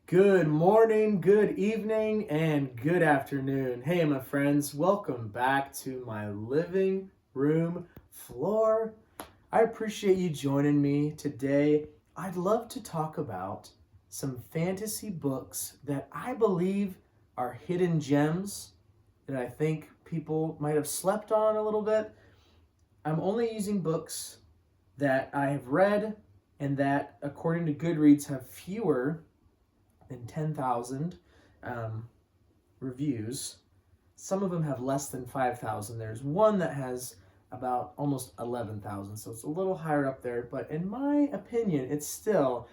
Good morning, good evening, and good afternoon. Hey, my friends, welcome back to my living room floor. I appreciate you joining me today. I'd love to talk about some fantasy books that I believe are hidden gems that I think people might have slept on a little bit. I'm only using books that I have read and that, according to Goodreads, have fewer than 10,000 um, reviews. Some of them have less than 5,000. There's one that has about almost 11,000, so it's a little higher up there, but in my opinion, it's still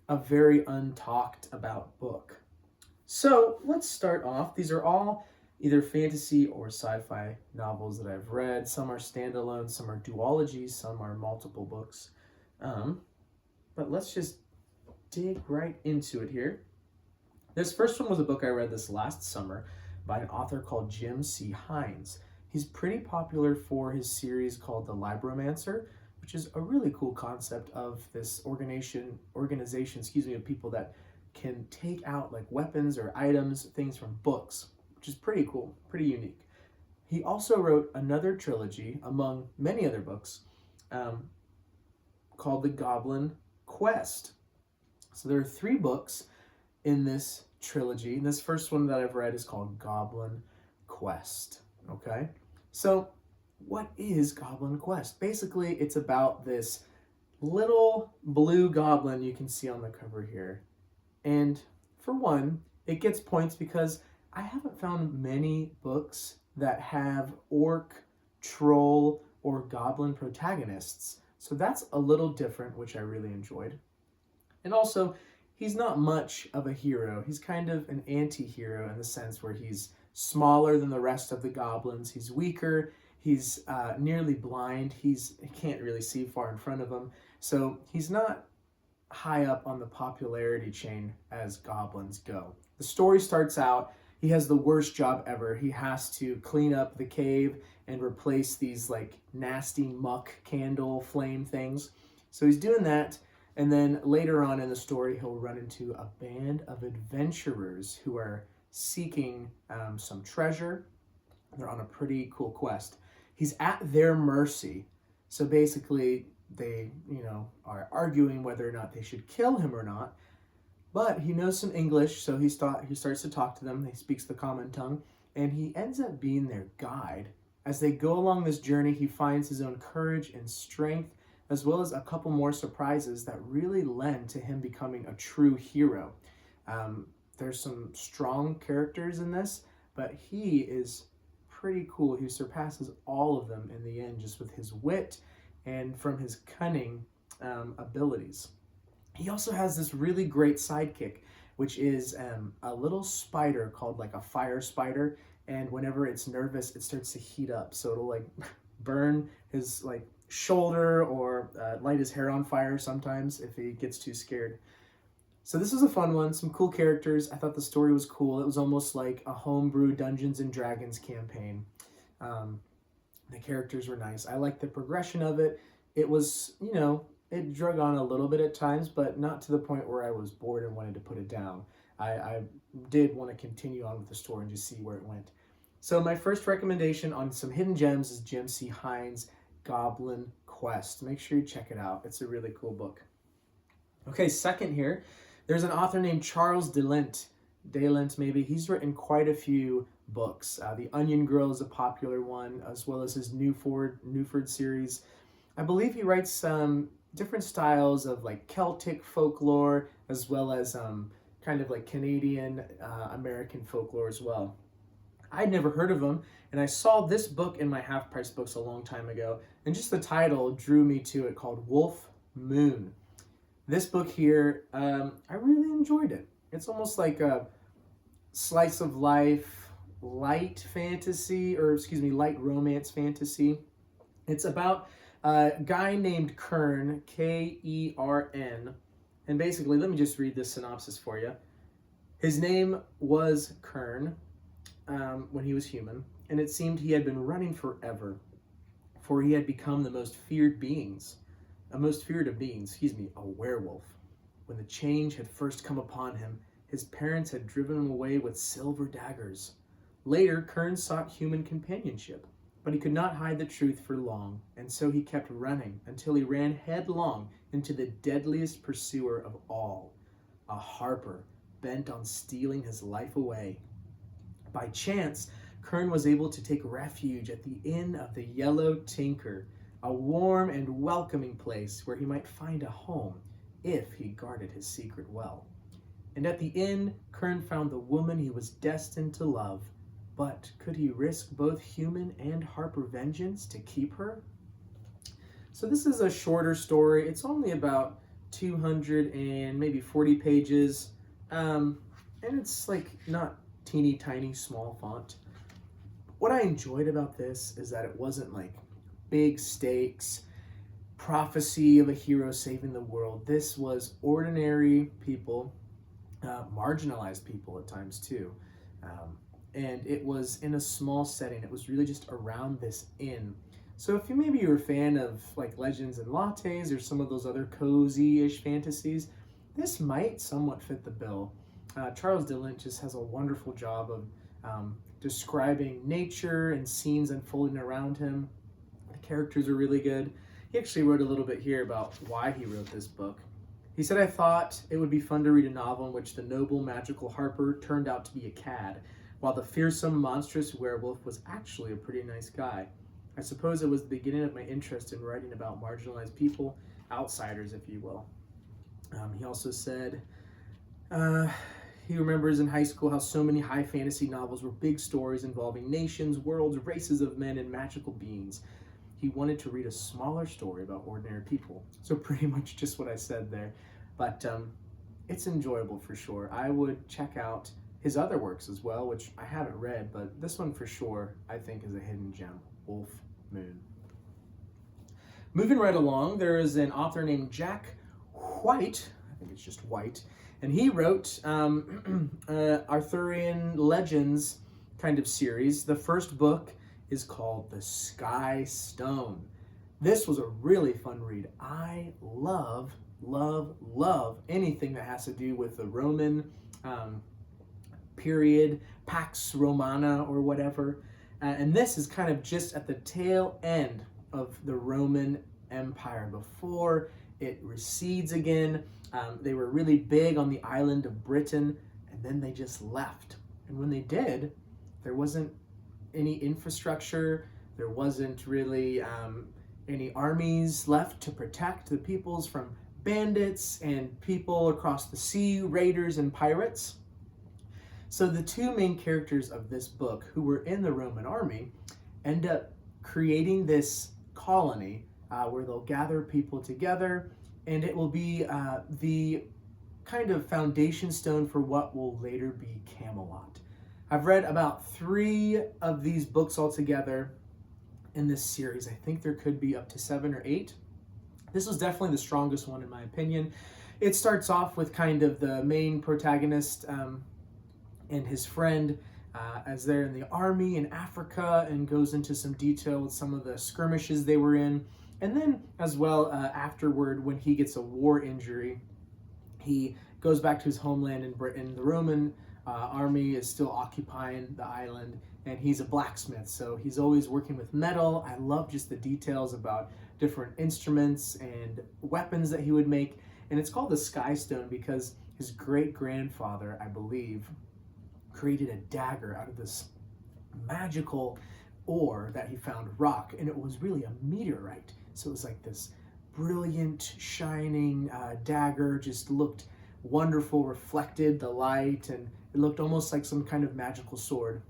a very untalked about book. So let's start off. These are all either fantasy or sci-fi novels that I've read. Some are standalone, some are duologies, some are multiple books. Um, but let's just dig right into it here. This first one was a book I read this last summer by an author called Jim C. Hines. He's pretty popular for his series called The Libromancer, which is a really cool concept of this organization, of people that can take out like weapons or items, things from books, which is pretty cool, pretty unique. He also wrote another trilogy, among many other books, um, called The Goblin Quest. So there are 3 books in this trilogy. And this first one that I've read is called Goblin Quest. Okay? So, what is Goblin Quest? Basically, it's about this little blue goblin you can see on the cover here. And for one, it gets points because I haven't found many books that have orc, troll, or goblin protagonists. So that's a little different, which I really enjoyed. And also, he's not much of a hero. He's kind of an anti-hero in the sense where he's smaller than the rest of the goblins. He's weaker. He's nearly blind. He can't really see far in front of him. So he's not high up on the popularity chain as goblins go. The story starts out, he has the worst job ever. He has to clean up the cave and replace these like nasty muck candle flame things. So he's doing that. And then later on in the story, he'll run into a band of adventurers who are seeking some treasure. They're on a pretty cool quest. He's at their mercy. So basically, they, are arguing whether or not they should kill him or not. But he knows some English, so he starts to talk to them. He speaks the common tongue, and he ends up being their guide. As they go along this journey, he finds his own courage and strength, as well as a couple more surprises that really lend to him becoming a true hero. There's some strong characters in this, but he is pretty cool. He surpasses all of them in the end just with his wit and from his cunning abilities. He also has this really great sidekick, which is a little spider called like a fire spider, and whenever it's nervous, it starts to heat up, so it'll like burn his like shoulder or light his hair on fire sometimes if he gets too scared. So this was a fun one, some cool characters. I thought the story was cool. It was almost like a homebrew Dungeons and Dragons campaign. Um, the characters were nice. I liked the progression of it. It was, it drug on a little bit at times, but not to the point where I was bored and wanted to put it down. I did want to continue on with the story and just see where it went. So my first recommendation on some hidden gems is Jim C. Hines' Goblin Quest. Make sure you check it out. It's a really cool book. Okay, second here, there's an author named Charles Delent. Delent, maybe. He's written quite a few books. The Onion Girl is a popular one, as well as his Newford series. I believe he writes some different styles of like Celtic folklore, as well as kind of like Canadian American folklore as well. I'd never heard of him, and I saw this book in my half-price books a long time ago, and just the title drew me to it, called Wolf Moon. This book here, I really enjoyed it. It's almost like a slice of life, light fantasy, light romance fantasy. It's about a guy named Kern, Kern, and basically, let me just read this synopsis for you. His name was Kern when he was human, and it seemed he had been running forever, for he had become the most feared of beings, a werewolf. When the change had first come upon him, His parents had driven him away with silver daggers. Later, Kern sought human companionship, but he could not hide the truth for long, and so he kept running until he ran headlong into the deadliest pursuer of all, a harper bent on stealing his life away. By chance, Kern was able to take refuge at the Inn of the Yellow Tinker, a warm and welcoming place where he might find a home if he guarded his secret well. And at the inn, Kern found the woman he was destined to love. But could he risk both human and harper vengeance to keep her? So this is a shorter story. It's only about 200 and maybe 40 pages. And it's like not teeny tiny small font. What I enjoyed about this is that it wasn't like big stakes, prophecy of a hero saving the world. This was ordinary people, marginalized people at times too. And it was in a small setting. It was really just around this inn. So if maybe you're a fan of like Legends and Lattes or some of those other cozy-ish fantasies, this might somewhat fit the bill. Charles Dillon just has a wonderful job of describing nature and scenes unfolding around him. The characters are really good. He actually wrote a little bit here about why he wrote this book. He said, "I thought it would be fun to read a novel in which the noble, magical Harper turned out to be a cad, while the fearsome, monstrous werewolf was actually a pretty nice guy. I suppose it was the beginning of my interest in writing about marginalized people, outsiders, if you will." He also said he remembers in high school how so many high fantasy novels were big stories involving nations, worlds, races of men, and magical beings. He wanted to read a smaller story about ordinary people. So pretty much just what I said there. But it's enjoyable for sure. I would check out his other works as well, which I haven't read, but this one for sure I think is a hidden gem, Wolf Moon. Moving right along, there is an author named Jack White, I think it's just White, and he wrote Arthurian Legends kind of series. The first book is called The Sky Stone. This was a really fun read. I love anything that has to do with the Roman period, Pax Romana or whatever. And this is kind of just at the tail end of the Roman Empire before it recedes again. They were really big on the island of Britain, and then they just left. And when they did, there wasn't any infrastructure, there wasn't really any armies left to protect the peoples from bandits and people across the sea, raiders and pirates. So the two main characters of this book, who were in the Roman army, end up creating this colony where they'll gather people together, and it will be the kind of foundation stone for what will later be Camelot. I've read about 3 of these books altogether in this series. I think there could be up to 7 or 8. This was definitely the strongest one in my opinion. It starts off with kind of the main protagonist and his friend as they're in the army in Africa, and goes into some detail with some of the skirmishes they were in. And then as well afterward, when he gets a war injury, he goes back to his homeland in Britain. The Roman army is still occupying the island, and he's a blacksmith, so he's always working with metal. I love just the details about different instruments and weapons that he would make. And it's called the Sky Stone because his great-grandfather, I believe, created a dagger out of this magical ore that he found, rock, and it was really a meteorite. So it was like this brilliant, shining dagger, just looked wonderful, reflected the light, and it looked almost like some kind of magical sword.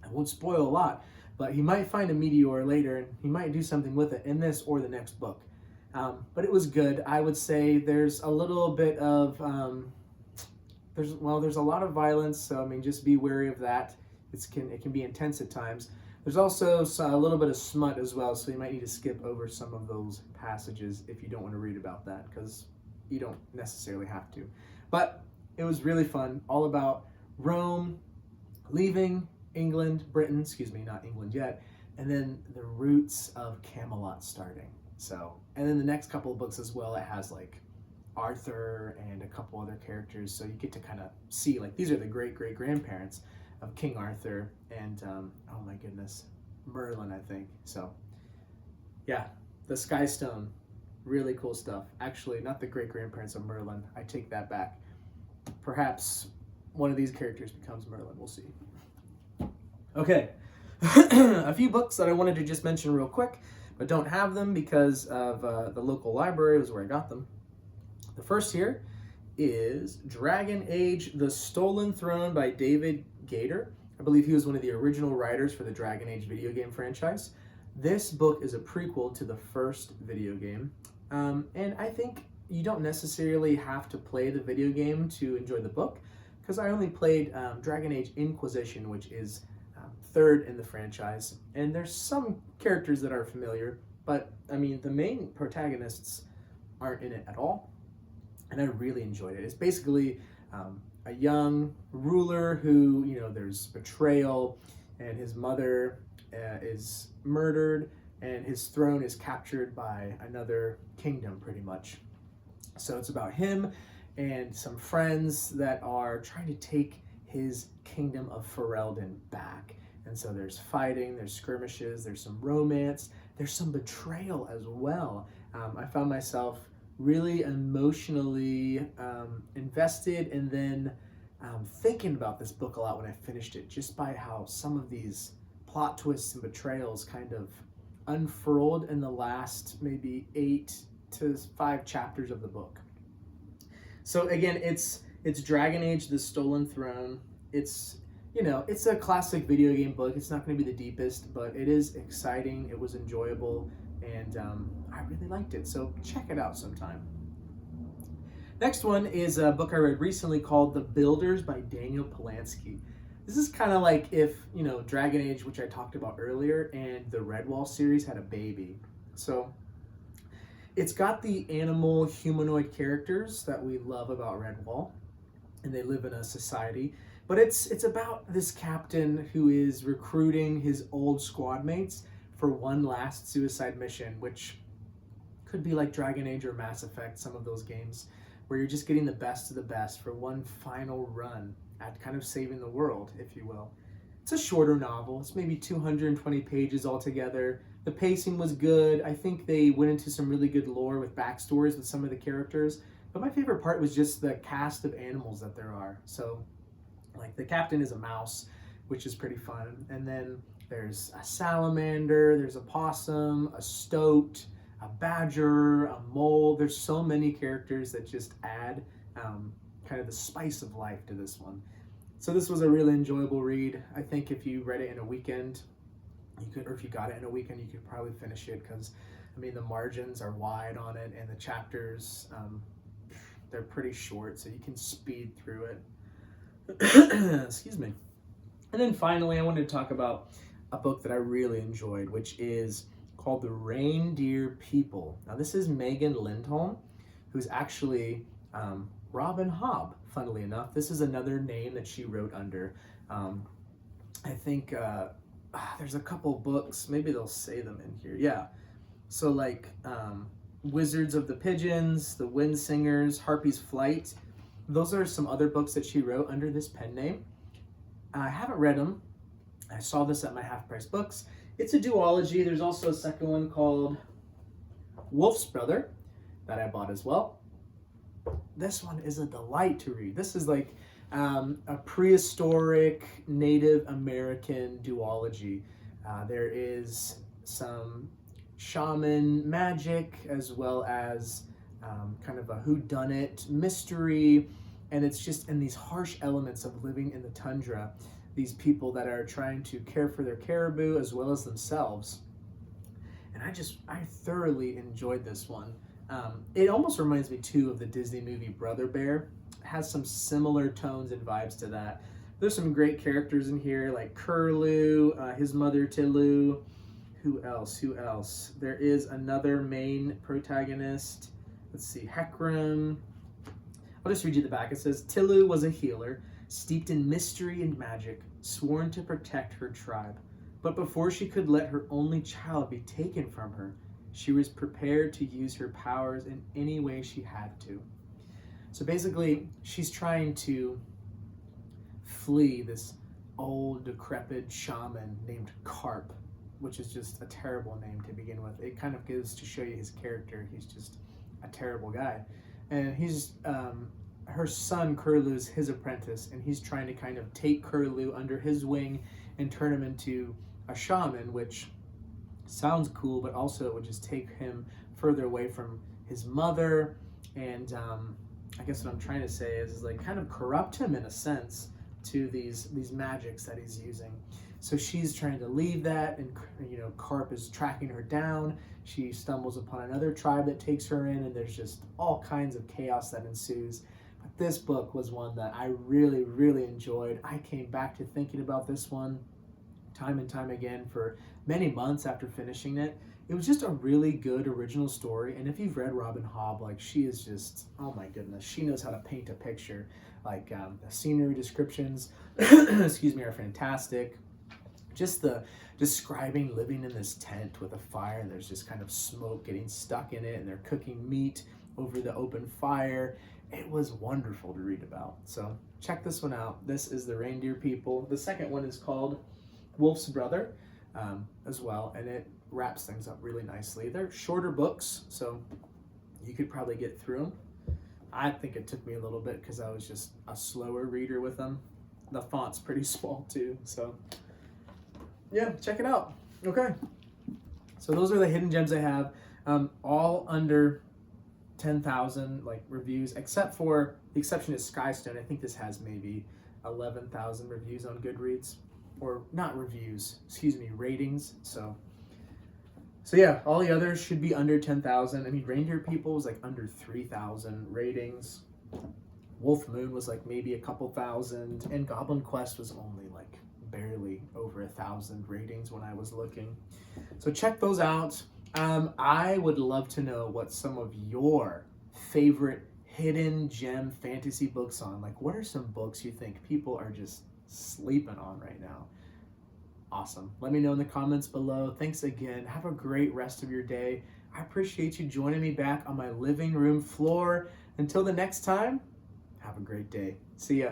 I won't spoil a lot, but he might find a meteor later, and he might do something with it in this or the next book. But it was good. I would say there's a little bit of there's a lot of violence, so I mean, just be wary of that. It can be intense at times. There's also a little bit of smut as well, so you might need to skip over some of those passages if you don't want to read about that, because you don't necessarily have to. But it was really fun, all about Rome leaving England, Britain, not England yet, and then the roots of Camelot starting. So, and then the next couple of books as well, it has like Arthur and a couple other characters. So you get to kind of see, like, these are the great-great-grandparents of King Arthur and, oh my goodness, Merlin, I think. So, yeah, the Sky Stone, really cool stuff. Actually, not the great-grandparents of Merlin. I take that back. Perhaps one of these characters becomes Merlin. We'll see. Okay, a few books that I wanted to just mention real quick, but don't have them because of the local library was where I got them. The first here is Dragon Age: The Stolen Throne by David Gaider. I believe he was one of the original writers for the Dragon Age video game franchise. This book is a prequel to the first video game, and I think you don't necessarily have to play the video game to enjoy the book, because I only played Dragon Age Inquisition, which is third in the franchise, and there's some characters that are familiar, but I mean the main protagonists aren't in it at all, and I really enjoyed it. It's basically a young ruler who, you know, there's betrayal, and his mother is murdered, and his throne is captured by another kingdom, pretty much. So it's about him and some friends that are trying to take his kingdom of Ferelden back. And so there's fighting, there's skirmishes, there's some romance, there's some betrayal as well. I found myself really emotionally invested, and then thinking about this book a lot when I finished it, just by how some of these plot twists and betrayals kind of unfurled in the last maybe 8 to 5 chapters of the book. So again, it's Dragon Age: The Stolen Throne. It's, you know, it's a classic video game book. It's not going to be the deepest, but it is exciting. It was enjoyable, and I really liked it. So check it out sometime. Next one is a book I read recently called The Builders by Daniel Polanski. This is kind of like if, you know, Dragon Age, which I talked about earlier, and the Redwall series had a baby. So it's got the animal humanoid characters that we love about Redwall, and they live in a society. But it's about this captain who is recruiting his old squad mates for one last suicide mission, which could be like Dragon Age or Mass Effect, some of those games, where you're just getting the best of the best for one final run at kind of saving the world, if you will. It's a shorter novel. It's maybe 220 pages altogether. The pacing was good. I think they went into some really good lore with backstories with some of the characters. But my favorite part was just the cast of animals that there are. So, like, the captain is a mouse, which is pretty fun. And then there's a salamander, there's a possum, a stoat, a badger, a mole. There's so many characters that just add kind of the spice of life to this one. So this was a really enjoyable read. I think if you read it in a weekend, you could, or if you got it in a weekend, you could probably finish it, because, I mean, the margins are wide on it, and the chapters, they're pretty short, so you can speed through it. Excuse me. And then finally, I wanted to talk about a book that I really enjoyed, which is called The Reindeer People. Now, this is Megan Lindholm, who's actually Robin Hobb, funnily enough. This is another name that she wrote under. I think there's a couple books, maybe they'll say them in here. Yeah. So like Wizards of the Pigeons, The Wind Singers, Harpy's Flight. Those are some other books that she wrote under this pen name. I haven't read them. I saw this at my Half Price Books. It's a duology. There's also a second one called Wolf's Brother that I bought as well. This one is a delight to read. This is like a prehistoric Native American duology. There is some shaman magic, as well as kind of a whodunit mystery, and it's just in these harsh elements of living in the tundra, these people that are trying to care for their caribou as well as themselves. And I thoroughly enjoyed this one. It almost reminds me too of the Disney movie Brother Bear. It has some similar tones and vibes to that. There's some great characters in here, like Curlew, his mother Tilu. Who else? There is another main protagonist. Let's see, Hecarim. I'll just read you the back. It says, Tilu was a healer, steeped in mystery and magic, sworn to protect her tribe. But before she could let her only child be taken from her, she was prepared to use her powers in any way she had to. So basically, she's trying to flee this old, decrepit shaman named Carp, which is just a terrible name to begin with. It kind of gives to show you his character. He's just a terrible guy. And he's, her son, Curlew, is his apprentice, and he's trying to kind of take Curlew under his wing and turn him into a shaman, which sounds cool, but also it would just take him further away from his mother. And I guess what I'm trying to say is like kind of corrupt him in a sense to these magics that he's using. So she's trying to leave that, and Carp is tracking her down. She stumbles upon another tribe that takes her in, and there's just all kinds of chaos that ensues. But this book was one that I really, really enjoyed. I came back to thinking about this one time and time again for many months after finishing it. It was just a really good original story, and if you've read Robin Hobb, like, she is just, oh my goodness, she knows how to paint a picture. Like, the scenery descriptions, excuse me, are fantastic. Just the describing living in this tent with a fire, and there's just kind of smoke getting stuck in it, and they're cooking meat over the open fire. It was wonderful to read about. So check this one out. This is The Reindeer People. The second one is called Wolf's Brother as well, and it wraps things up really nicely. They're shorter books, so you could probably get through them. I think it took me a little bit because I was just a slower reader with them. The font's pretty small too, so yeah, check it out. Okay, so those are the hidden gems I have, all under 10,000 like reviews, except for the exception is Skystone. I think this has maybe 11,000 reviews on Goodreads, or not reviews, excuse me, ratings. So yeah, all the others should be under 10,000. I mean, Reindeer People was like under 3,000 ratings. Wolf Moon was like maybe a couple thousand, and Goblin Quest was only like barely over 1,000 ratings when I was looking. So check those out. I would love to know what some of your favorite hidden gem fantasy books are. Like, what are some books you think people are just sleeping on right now? Awesome. Let me know in the comments below. Thanks again. Have a great rest of your day. I appreciate you joining me back on my living room floor. Until the next time, have a great day. See ya.